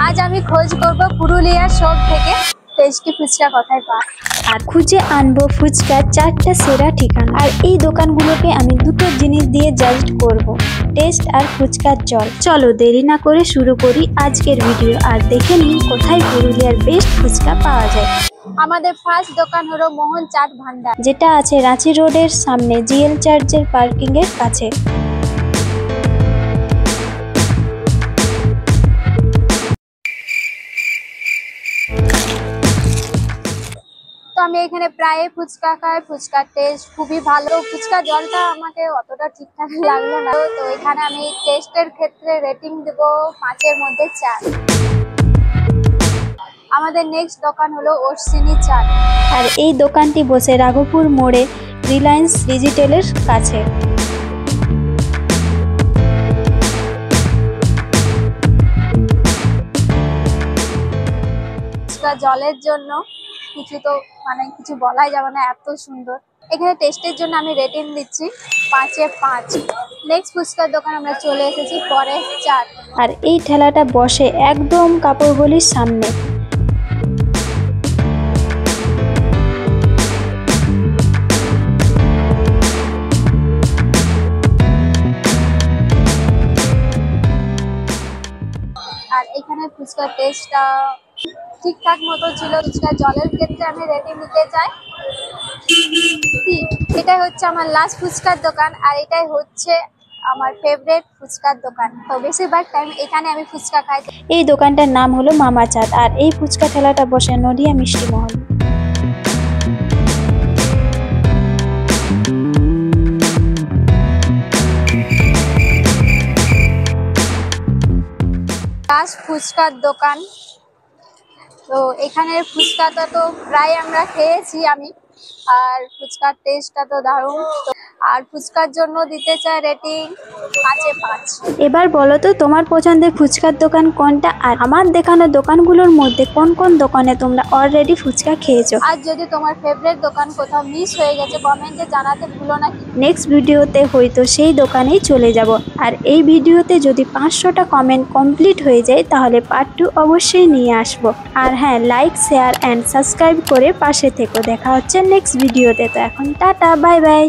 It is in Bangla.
আজ আমি খোঁজ করব পুরুলিয়ার সব থেকে টেস্টি ফুচকা কোথায় পাওয়া আর খুঁজে আনবো ফুচকার 4টা সেরা ঠিকানা। আর এই দোকানগুলোকে আমি দুটো জিনিস দিয়ে জাজ করব, টেস্ট আর ফুচকার জল। চলো দেরি না করে শুরু করি আজকের ভিডিও আর দেখে নিই কোথায় পুরুলিয়ার বেস্ট ফুচকা পাওয়া যায়। আমাদের ফার্স্ট দোকান হলো মোহন চাট ভান্ডার, যেটা আছে রাঁচি রোডের সামনে জিএল চার্চের পার্কিং এর কাছে। তো আমি এখানে প্রায় ফুচকা খাই, ফুচকার টেস্ট খুবই ভালো। ফুচকা জলটা আমাকে অতটা ঠিকঠাক লাগলো না, তো এখানে আমি টেস্টের ক্ষেত্রে রেটিং দেব 5-এর মধ্যে 4। আমাদের নেক্সট দোকান হলো অশ্বিনী চাট, আর এই দোকানটি বসে রাঘবপুর মোড়ে রিলায়েন্স ডিজিটালের কাছে। ফুচকা জলের জন্য কিছু বলাই যাবে না, এত সুন্দর। এখানে টেস্টের জন্য আমি রেটিং দিচ্ছি 5-এ 5। নেক্সট ফুচকার দোকান আমরা চলে এসেছি পরেশ চাট। আর এই ঠেলাটা বসে একদম কাপড়গলির সামনে। আর এখানে ফুচকার টেস্টটা ঠিকঠাক মতো ছিল। ফুচকা জলের ক্ষেত্রে আমি রেটিং দিতে চাই 3। এটাই হচ্ছে আমার লাস্ট ফুচকার দোকান, আর এটাই হচ্ছে আমার ফেভারিট ফুচকার দোকান। তো বেশিরভাগ টাইম এখানে আমি ফুচকা খাই। এই দোকানটার নাম হলো মামা চাট, আর এই ফুচকা ঠেলাটা বসে নদিয়া মিষ্টি মহল। লাস্ট ফুচকার দোকান, তো এখানের ফুচকাটা তো প্রায় আমরা খেয়েছি আমি, আর ফুচকার টেস্টটা তো দারুণ। আর ফুচকার জন্য দিতে চাই রেটিং 5-এ 5। এবার বলো তো তোমার পছন্দের ফুচকার দোকান কোনটা, আর আমার দেখানো দোকানগুলোর মধ্যে কোন কোন দোকানে তোমরা অলরেডি ফুচকা খেয়েছো। আর যদি তোমার ফেভারিট দোকান কোথাও মিস হয়ে গেছে কমেন্টে জানাতে ভুলো না। নেক্সট ভিডিওতে হয়তো সেই দোকানেই চলে যাব। আর এই ভিডিওতে যদি 500টা কমেন্ট কমপ্লিট হয়ে যায় তাহলে পার্ট 2 অবশ্যই নিয়ে আসব। আর হ্যাঁ, লাইক শেয়ার অ্যান্ড সাবস্ক্রাইব করে পাশে থেকো। দেখা হচ্ছে নেক্সট ভিডিওতে। তো এখন টাটা, বাই বাই।